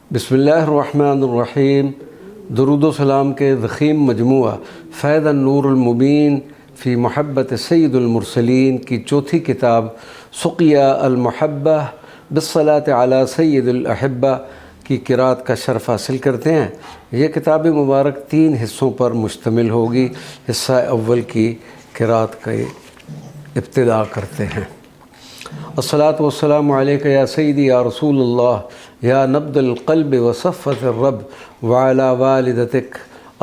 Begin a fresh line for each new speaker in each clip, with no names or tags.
बिस्मिल्लाहिर्रहमानिर्रहीम। दुरूद व सलाम के ज़ख़ीम मजमुआ फ़ैज़ नूरुल मुबीन फ़ी मुहब्बत सय्यिदुल मुरसलीन की चौथी किताब सुक़िया अल मुहब्बा बिस्सलाति अला सय्यिदिल अहिब्बा की क़िराअत का शरफ़ हासिल करते हैं। ये किताब मुबारक 3 हिस्सों पर मुश्तमिल होगी। हिस्सा अव्वल की क़िराअत का इब्तिदा करते हैं। अस्सलातु वस्सलामु अलैका या सय्यदी या रसूलल्लाह या नब्दुल क़ल्ब व सफ़्वतुर रब व अला वालिदतिक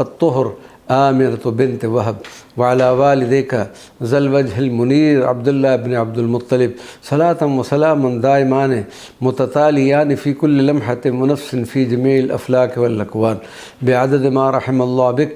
अत्तुहर आमिरतु बिन्त वहब व अला वालिदैका ज़ल वजहिल मुनीर अब्दुल्लाह इब्न अब्दुल मुत्तलिब सलातन व सलामुन दाइमान मुततालियान फ़ी कुल्लि लम्हतिन व नफ़्सिन फ़ी जमीइल अफ़लाक वल अकवान बिअदद मा रहमल्लाहु बिक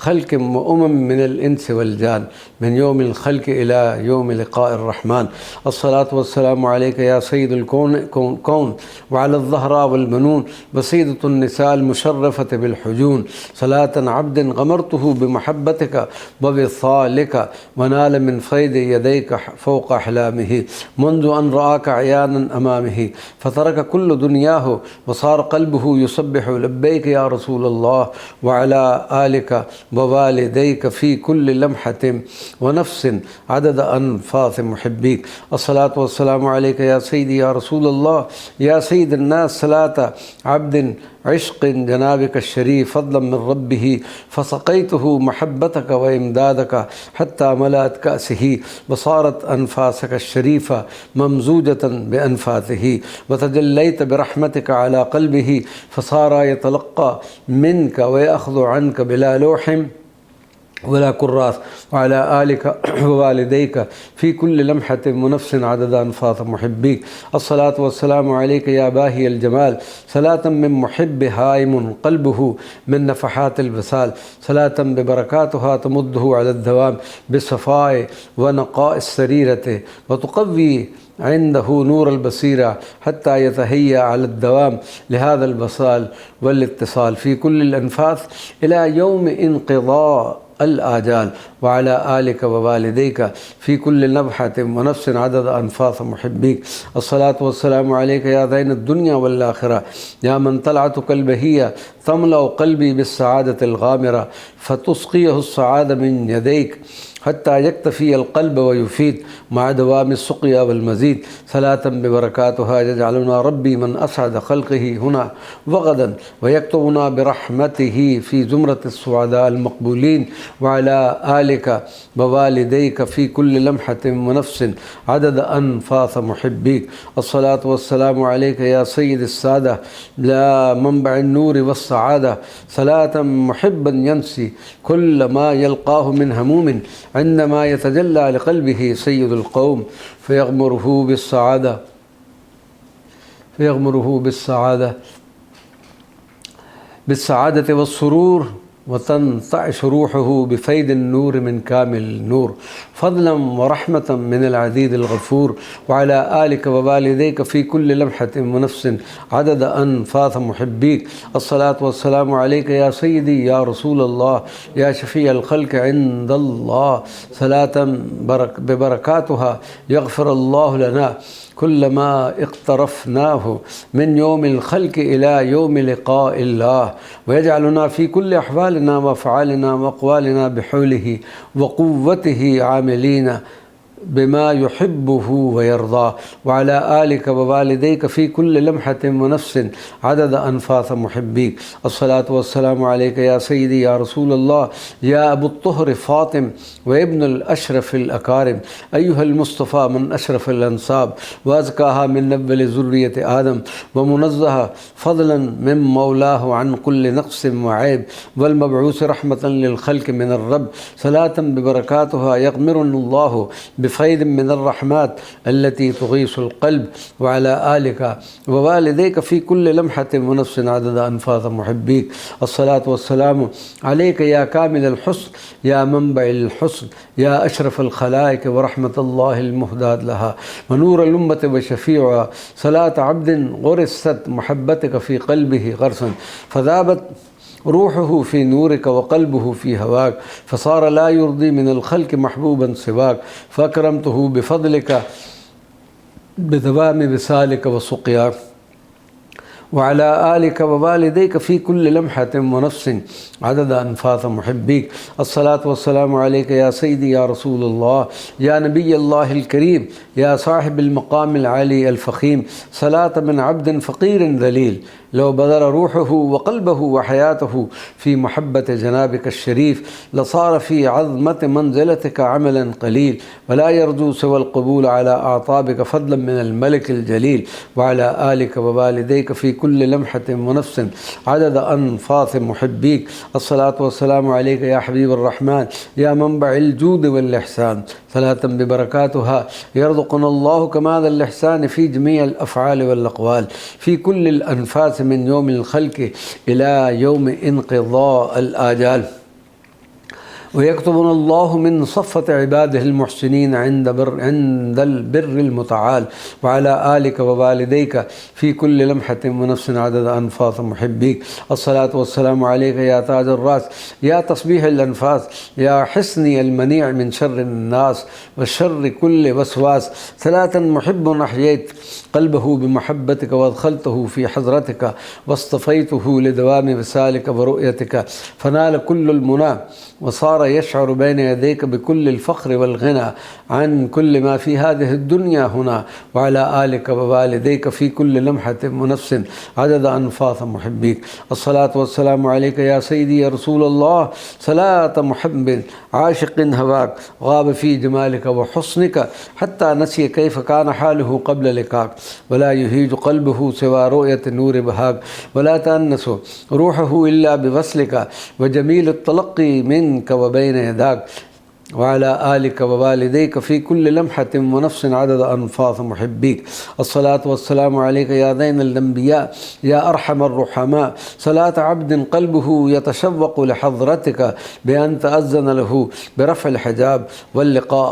ख़ल्क़िन व उमम मिनल इंस वल जान मिन यौमिल ख़ल्क़ि इला यौमि लिक़ाइर रहमान। अस्सलातु वस्सलामु अलैका या सय्यिदुल कौन व अला ज़हरा वल मनून व सय्यदतुन निसाइल मुशर्रफ़त बिल हुजून सलातन अब्दन ग़मरतुहु बिमहब्बतिका व विसालिका व नाल मिन फ़ैज़ि यदैका फ़ौक़ अहलामिही मुंज़ु अन रआका अयानन अमामिही फ़तरक कुल्लु दुनियाहु व सार क़ल्बुहु युसब्बिहु लब्बैक या रसूलल्लाह व अला आलिका व वालिदैका फ़ी कुल्लि लम्हतिन व नफ़्सिन अदद अनफ़ास मुहिब्बीक। अस्सलातु वस्सलामु अलैका या सय्यदी या रसूलल्लाह या सय्यदन नास सलाता अब्दिन इश्क़िन जनाबिक शरीफ फ़ज़लन मिन रब्बिही फ़सक़ैतुहु महब्बतक व इमदादक हत्ता मलअत कअसिही व सारत अनफ़ासक शरीफ़ा ममज़ूजतन बिअनफ़ासिही व तजल्लैत बिरहमतिक अला क़ल्बिही फ़सारा यतलक़्क़ा मिनक व यअख़ुज़ु अन्क बिला लौहिन वला कुर्रास अला आलिका व वालिदैका फ़ी कुल्लि लम्हतिन व नफ़्सिन अदद अनफ़ास मुहिब्बीक। अस्सलातु वस्सलामु अलैका या बाहियल जमाल सलातन मिन मुहिब्बि हाइमुन क़ल्बुहु मिन नफ़हातिल विसाल सलातन बिबरकातिहा तमुद्दुहु अला दवाम बिसफ़ाए व नक़ाइस सरीरति व तुक़व्वी इंदहु नूरुल बसीरा हत्ता यतहय्या अला दवाम लिहाज़ल वसाल वल इत्तिसाल फ़ी कुल्लिल अनफ़ास इला यौमि इंक़िज़ा अल आजाल व अला आलिका व वालिदैका फ़ी कुल्लि नफ़हतिन व नफ़्सिन अदद अनफ़ास मुहिब्बीक। अस्सलातु वस्सलामु अलैका या ज़ैनद दुनिया वल आखिरा या मन तलअतु क़ल्बिहिया तमलअ क़ल्बी बिस्सआदतिल ग़ामिरा फ़तुस्क़ियहु अस्सआदा मिन यदैक हत्ता यक्तफ़ी क़ल्ब व युफ़ीद मअ दवामि सुक़्या वल मज़ीद सलातन बिबरकातिहा यजअलुना रब्बी मन असअद ख़ल्क़िही हुना व गदन व यक्तुबुना बिरहमतिही फ़ी ज़ुमरतिस सुअदा अल मक़बूलीन व अला आलिका व वालिदैका फ़ी कुल्लि लम्हतिन व नफ़्सिन अदद अनफ़ास मुहिब्बीक। अस्सलातु वस्सलामु अलैका या सय्यदिस सादा ला मनबअन नूर वस्सआदा सलातन मुहिब्बन यंसी कुल्ल मा यल्क़ाहु मिन हमूमिन इन्नमा यतजल्ला लिक़ल्बिही सय्यिदुल क़ौम फ़यग़मुरुहु बिस्सआदति वस्सुरूर व तनतअश रूहुहु बिफ़ैदिन नूर मिन कामिल नूर फ़ज़लन व रहमतन मिनल अज़ीज़िल ग़फ़ूर व अला आलिका व वालिदैका फ़ी कुल्लि लम्हतिन व नफ़्सिन अदद अनफ़ास मुहिब्बीक। अस्सलातु वस्सलामु अलैका या सय्यदी या रसूलल्लाह या शफ़ीअल ख़ल्क़ इंदल्लाह सलातन बिबरकातिहा यग़फ़िरुल्लाहु लना कुल्ल मा इक़्तरफ़नाहु मिन यौमिल ख़ल्क़ि इला यौमि लिक़ाइल्लाह व यजअलुना फ़ी कुल्लि अहवालिना व अफ़आलिना व अक़वालिना बिहौलिही व क़ुव्वतिही आमिलीना बिमा युहिब्बुहु व यर्ज़ा व अला आलिका व वालिदैका फ़ी कुल्लि लम्हतिन व नफ़्सिन अदद अनफ़ास मुहिब्बीक। अस्सलातु वस्सलामु अलैका या सय्यदी या रसूलल्लाह या अबुत्तुहर फ़ातिम व इब्नुल अशरफ़िल अकारिम अय्युहल मुस्तफ़ा मन अशरफ़िल अंसाब व अज़काहा मिन अव्वलि ज़ुर्रिय्यति आदम व मुनज़्ज़हा फ़ज़लन मिन मौलाहु अन कुल्लि नक़्सिन व ऐब वल मबऊस रहमतन लिल ख़ल्क़ि मिनर रब सलातन बिबरकातिहा यग़मिरुल्लाहु बिफ़ैदिन मिनर रहमत अल्लती तुग़ीसुल क़ल्ब व अला आलिका व वालिदैका फ़ी कुल्लि लम्हतिन व नफ़्सिन अदद अनफ़ास मुहिब्बीक। अस्सलातु वस्सलामु अलैका या कामिलल हुस्न या मनबअल हुस्न या अशरफ़ल ख़लाइक़ व रहमतुल्लाहिल मुहदाद लहा व नूरुल उम्मति व शफ़ीउहा सलात अब्दिन ग़ुरिसत मुहब्बतिका फ़ी क़ल्बिही ग़रसन फ़ज़ाबत रूहुहु फ़ी नूरिक व क़ल्बुहु फ़ी हवाक फ़सार ला युर्दी मिनल ख़ल्क़ि महबूबन सिवाक फ़अकरमतुहु बिफ़ज़लिका बिदवामि विसालिका व सुक़याक वअला आलिक व वालिदैक फ़ी कुल्लि लम्हतिन व नफ्सिन अदद अनफ़ास मुहिब्बिक। अस्सलातु वस्सलामु अलैका या सय्यदी या रसूलल्लाह या नबिय्यल्लाहिल करीम या साहिबिल मक़ामिल आली अल फ़ख़ीम सलात मिन अब्दिन फ़क़ीरिन ज़लील लो बदर रूहुहु व क़ल्बहु व हयातहु फ़ी मुहब्बत जनाबिक शरीफ लसार फ़ी अज़मत मंज़िलतिक अमलन क़लील वला यरजू सिवल क़बूल अला आताबिक फ़ज़लन मिनल मलिकिल जलील वअला आलिक व वालिदैक फ़ी कुल्लि लम्हतिन व नफ्सिन अदद अनफ़ास मुहिब्बिक। अस्सलातु वस्सलामु अलैका या हबीबर रहमान या मनबअल जूद वल इहसान सलातन बिबरकातुहा यरज़ुक़ुनल्लाहु कमालल इहसान फ़ी जमीइल अफ़आल वल अक़वाल फ़ी कुल्लिल अनफ़ास मिन यौमिल ख़ल्क़ि इला यौमि इन्क़िज़ाइल आजाल वयक्तुबुनल्लाहु मिन सफ़्वति इबादिहिल मुहसिनीन इंदल बिर्रिल मुतआल वअला आलिक व वालिदैक फ़ी कुल्लि लम्हतिन व नफ्सिन अदद अनफ़ास मुहिब्बिक। अस्सलातु वस्सलामु अलैका या ताजर रास या तस्बीहल अनफ़ास या हिस्नी अल मनी' मिन शर्रिन नास व शर्रि कुल्लि वसवास सलातन मुहिब्बुन अहयैत क़ल्बहु बिमुहब्बतिक व अदख़लतहु फ़ी हज़रतिक वस्तफ़ैतहु लिदवामि विसालिक व रु'यतिक फ़नाल कुल्लुल मुना वसार यशअरु बैन यदैक बिकुल्लिल फ़ख्र वल ग़िना अन कुल्लि मा फ़ी हाज़िहि दुनिया हुना वअला आलिक व वालिदैक फ़ी कुल्लि लम्हतिन व नफ्सिन अदद अनफ़ास मुहिब्बिक। अस्सलातु वस्सलामु अलैका या सय्यदी या रसूलल्लाह सलात मुहिब्बिन आशिक़िन हवाक ग़ाब फ़ी जमालिक व हुस्निक हत्ता नसिय कैफ़ कान हालुहु क़ब्ल लिक़ाक वला युहीजु क़ल्बुहु सिवा रु'यति नूरि बहाक वला तअन्नसु रूहुहु इल्ला बिवस्लिक व जमीलुत तलक़्क़ी मिनक व बैन यदाक वअला आलिक व वालिदैक फ़ी कुल्लि लम्हतिन व नफ्सिन अदद अनफ़ास मुहिब्बिक। अस्सलातु वस्सलामु अलैका या ज़ैनल अंबिया या अरहमर रुहमा सलात अब्दिन क़ल्बुहु यतशव्वक़ु लिहज़रतिक बिअन तअज़्ज़न लहु बिरफ़इल हिजाब वल लिक़ा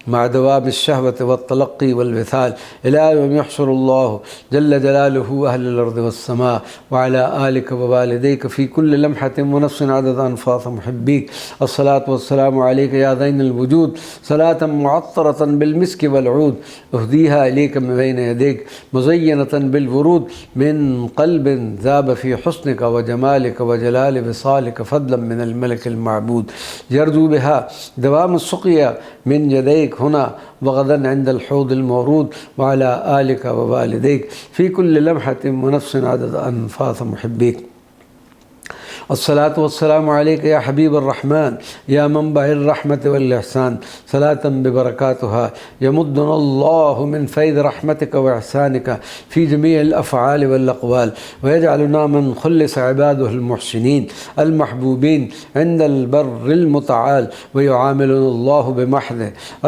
मअ दवामिश शहवति वत तलक़्क़ी वल विसाल इला यौमि यहशुरुल्लाहु जल्ल जलालुहु अहलल अर्दि वस समा वअला आलिक व वालिदैक फ़ी कुल्लि लम्हतिन व नफ्सिन अदद अनफ़ास मुहिब्बिक। अस्सलातु वस्सलामु अलैका या ज़ैनल वजूद सलातन मुअत्तरतन बिल मिस्कि वल ऊद उहदीहा इलैका मिन बैन यदैक मुज़य्यनतन बिल वुरूद मिन क़ल्बिन ज़ाब फ़ी हुस्निक व जमालिक व जलालि विसालिक फ़ज़लन मिनल मलिकिल मअबूद यरजू बिहा दवामुस सुक़िया मिन यदैक हुना व गदन इंदल हौदिल मवरूद वअला आलिक व वालिदैक फ़ी कुल्लि लम्हतिन व नफ्सिन अदद अनफ़ास मुहिब्बिक। अस्सलातु वस्सलामु अलैका या हबीबर रहमान या मनबअर रहमति वल इहसान सलातन बिबरकातुहा यमुद्दुनल्लाहु मिन फ़ैज़ रहमतिक व इहसानिक फ़ी जमीइल अफ़आल वल अक़वाल व यजअलुना मन ख़ुल्लिस इबादिहिल मुहसिनीन अल महबूबीन इंदल बर्रिल मुतआल व युआमिलुनल्लाहु बिमहज़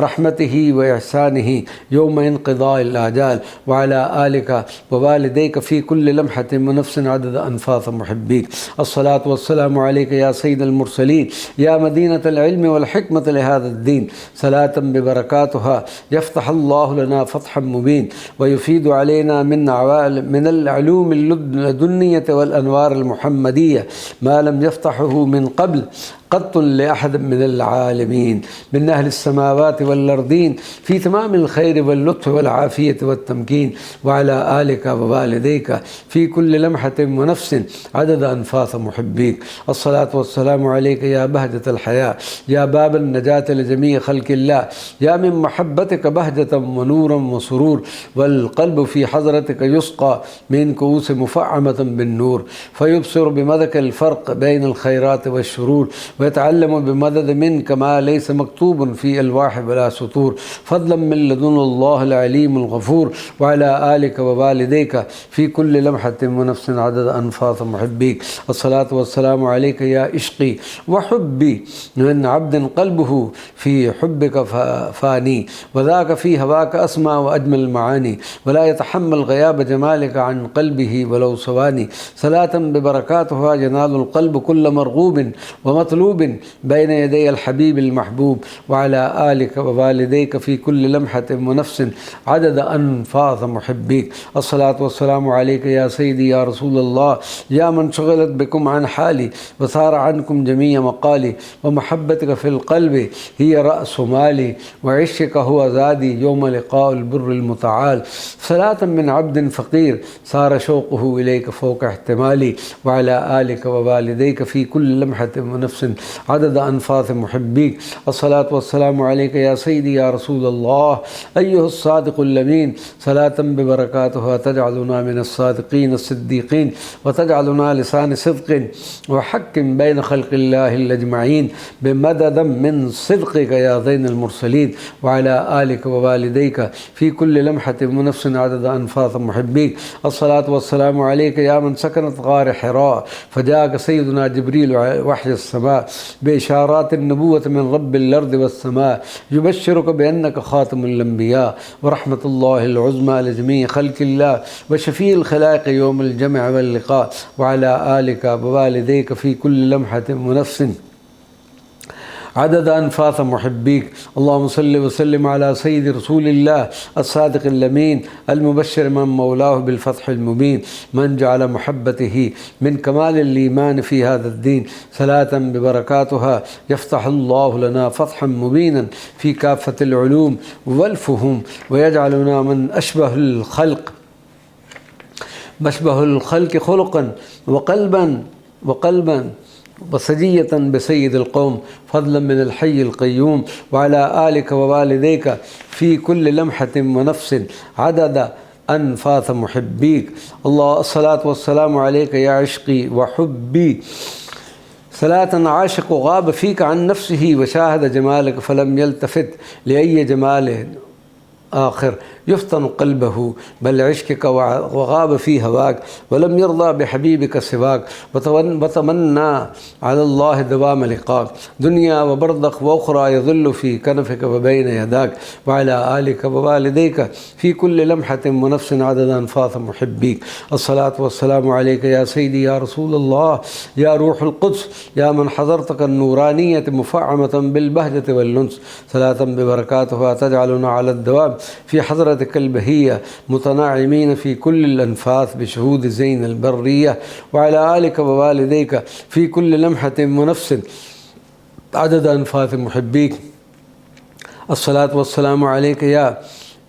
रहमतिही व इहसानिही यौम इन्क़िज़ाइल आजाल वअला आलिक व वालिदैक फ़ी कुल्लि लम्हतिन व नफ्सिन अदद अनफ़ास मुहिब्बिक। अस्सलातु वस्सलामु अलैका या सय्यदल मुरसलीन या मदीनतल इल्मि वल हिकमति लिहाज़ा द्दीन सलातन बिबरकातुहा यफ़्तहुल्लाहु लना फ़त्हन मुबीन व युफ़ीदु अलैना मिनल उलूमिल लदुन्निय्यति वल अनवारिल मुहम्मदिय्या मा लम यफ़्तहुहु मिन क़ब्ल क़त्तुन लिअहद मिनल आलिमीन मिन अहलिस समावाति वल अर्दीन फ़ी तमामिल ख़ैरि वल लुत्फ़ि वल आफ़ियति वत तमकीन वअला आलिक व वालिदैक फ़ी कुल्लि लम्हतिन व नफ्सिन अदद अनफ़ास मुहिब्बिक। अस्सलातु वस्सलामु अलैका या बहजतल हया या बाबन नजात लिजमीइ ख़ल्क़िल्लाह या मिन महब्बतिक बहजतन व नूरन व सुरूर वल क़ल्बु फ़ी हज़रतिक युस्क़ा मिन कऊस मुफ़अमतन बिन नूर फ़युबसिरु बिमदकिल फ़र्क़ बैनल ख़ैरात वश्शुरूर वयतअल्लमु बिमदद मिनक मा लैसा मक्तूबन फ़ी अलवाह वला सुतूर फ़ज़लन मिन लदुनिल्लाहिल अलीमिल ग़फ़ूर वअला आलिक व वालिदैक फ़ी कुल्लि लम्हतिन व नफ्सिन अदद अनफ़ास मुहिब्बिक। अस्सलातु वस्सलामु अलैका या इश्क़ी व हुब्बी मिन अब्दिन क़ल्बुहु फ़ी हुब्बिक फ़ानी व ज़ाक फ़ी हवाक अस्मा व अजमल मआनी वला यतहम्मल ग़याब जमालिक अन क़ल्बिही वलौ सवानी सलातन बिबरकातुहा यनालुल क़ल्ब कुल्ल मरग़ूबिन व मतलूब قلوب بين يدي الحبيب المحبوب وعلى آلك ووالديك في كل لمحة ونفس عدد أنفاس محبيك. الصلاة والسلام عليك يا سيدي يا رسول الله، يا من شغلت بكم عن حالي وصار عنكم جميع مقالي، ومحبتك في القلب هي رأس مالي، وعشقك هو زادي يوم لقاء البر المتعال. صلاة من عبد فقير صار شوقه إليك فوق احتمالي، وعلى آلك ووالديك في كل لمحة ونفس عدد أنفاس محبيك. الصلاة والسلام عليك يا سيدي يا رسول الله أيها الصادق الأمين، صلاة ببركاتها تجعلنا من الصادقين الصديقين، وتجعلنا لسان صدق وحق بين خلق الله الأجمعين، بمدد من صدقك يا زين المرسلين، وعلى آلك ووالديك في كل لمحة ونفس عدد أنفاس محبيك. الصلاة والسلام عليك يا من سكنت غار حراء فجاءك سيدنا جبريل وحي السماء بإشارات النبوة من رب الأرض والسماء، يبشرك بأنك خاتم الأنبياء ورحمة الله العظمى لجميع خلق الله وشفيع الخلائق يوم الجمع واللقاء، وعلى آلك ووالديك في كل لمحة ونفس عدد أنفاس محبيك. اللهم صل وسلم على سيد رسول الله الصادق الأمين المبشر من مولاه بالفتح المبين، من جعل محبته من كمال الإيمان في هذا الدين، صلاة ببركاتها يفتح الله لنا فتحا مبينا في كافة العلوم والفهوم، ويجعلنا من أشبه الخلق خلقا وقلبا وسجية بسيد القوم، فضلا من الحي القيوم، وعلى آلك ووالديك في كل لمحة ونفس عدد أنفاس محبيك. الله الصلاة والسلام عليك يا عشقي وحبي، صلاة عاشق غاب فيك عن نفسه وشاهد جمالك فلم يلتفت لأي جمال آخر يفتن قلبه بل عشقك، وغاب في هواك ولم يرضى بحبيبك سواك، وتمنى على الله دوام لقاك، دنيا وبرزخ وأخرى يظل في كنفك وبين يداك، وعلى آلك ووالديك في كل لمحة ونفس عدد أنفاس محبيك. الصلاة والسلام عليك يا سيدي يا رسول الله، يا روح القدس، يا من حضرتك النورانية مفعمة بالبهجة والأنس، صلاة ببركاتها تجعلنا على الدوام في حضرتك البهية متناعمين في كل الأنفاس بشهود زين البرية، وعلى آلك ووالديك في كل لمحة ونفس عدد أنفاس محبيك. الصلاة والسلام عليك يا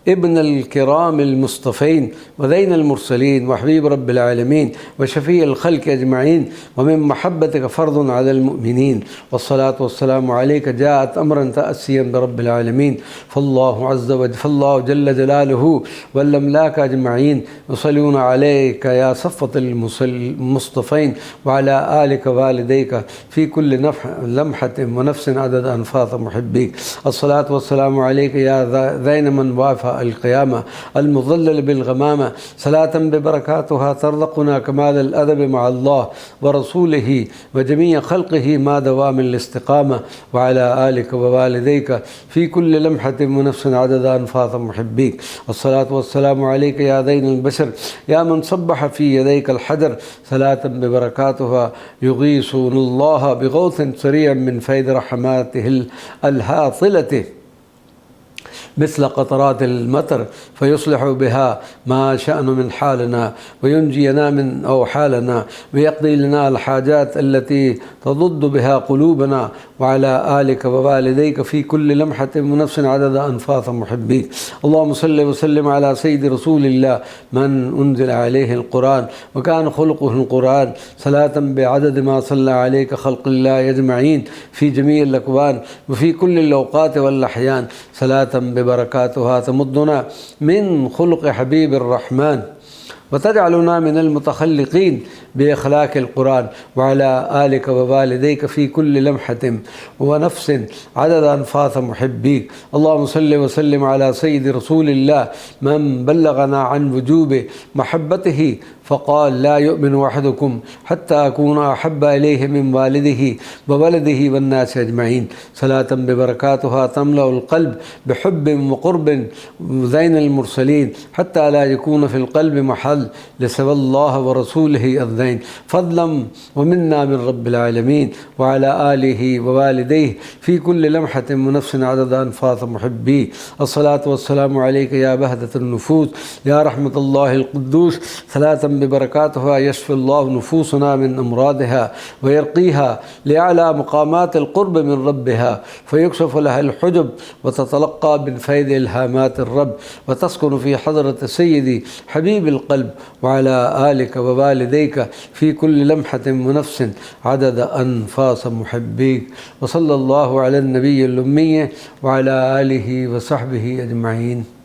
ابن الكرام المصطفين وزين المرسلين وحبيب رب العالمين وشفيع الخلق أجمعين، ومن محبتك فرض على المؤمنين. والصلاة والسلام عليك جاءت أمرا تأسيا برب العالمين، فالله جل جلاله والأملاك أجمعين يصلون عليك يا صفة المصطفين، وعلى آلك والديك في كل لمحة ونفس عدد أنفاس محبيك. الصلاة والسلام عليك يا زين من وافى القيامة المظلل بالغمامة، صلاة ببركاتها ترزقنا كمال الأدب مع الله ورسوله وجميع خلقه ما دوام الاستقامة، وعلى آلك ووالديك في كل لمحة ونفس عدد أنفاس محبيك. الصلاة والسلام عليك يا زين البشر، يا من صبح في يديك الحجر، صلاة ببركاتها يغيثون الله بغوث سريع من فيض رحماته الهاطلة مثل قطرات المطر، فيصلح بها ما شأن من حالنا وينجينا من أوحالنا ويقضي لنا الحاجات التي تضد بها قلوبنا، وعلى آلك ووالديك في كل لمحة ونفس عدد أنفاس محبيك. اللهم صل وسلم على سيد رسول الله من أنزل عليه القرآن وكان خلقه القرآن، صلاة بعدد ما صلى عليك خلق الله أجمعين في جميع الأكوان وفي كل الأوقات والأحيان، صلاة ببركاتها تمدنا من خلق حبيب الرحمن وتجعلنا من المتخلقين بإخلاق القرآن، وعلى آلك ووالديك في كل لمحة ونفس عدد أنفاس محبيك. اللهم صل وسلم على سيد رسول الله من بلغنا عن وجوب محبته फ़क़ाल ला युमिनु अहदुकुम हत्ता अकूना अहब्बा इलैहि मिन वालिदिही व वलदिही वन्नास अजमईन सलातम बिबरकातुहा तमलउल क़ल्ब बिहुब्बिन व क़ुर्बिन ज़ैनुल मुरसलीन हत्ता ला यकून फ़िल क़ल्बि महल लिसिवाल्लाह व रसूलिही अज़्ज़ैन फ़ज़लन व मिन्ना मिन रब्बिल आलमीन व अला आलिही व वालिदैहि फ़ी कुल्लि लम्हतिन व नफ़्सिन अदद अनफ़ास मुहिब्बी अस्सलातु वस्सलामु अलैका या बहदतुन नुफ़ूस या रहमतुल्लाहिल क़ुद्दूस सलातम बिबरकातुहा यशफ़िल्लाहु नुफ़ूसना मिन अमरादिहा व यरक़ीहा लिअला मक़ामातिल क़ुर्ब मिन रब्बिहा फ़युक्शफ़ु लहल हुजुब व ततलक़्क़ा मिन फ़ैज़ि इल्हामातिर रब्ब व तस्कुनु फ़ी हज़रति सय्यिदी हबीबिल क़ल्ब व अला आलिका व वालिदैका फ़ी कुल्लि लम्हतिन व नफ़्सिन अदद अनफ़ास मुहिब्बीक व सल्लल्लाहु अला नबिय्यिल उम्मी व अला आलिहि व सहबिहि अजमईन।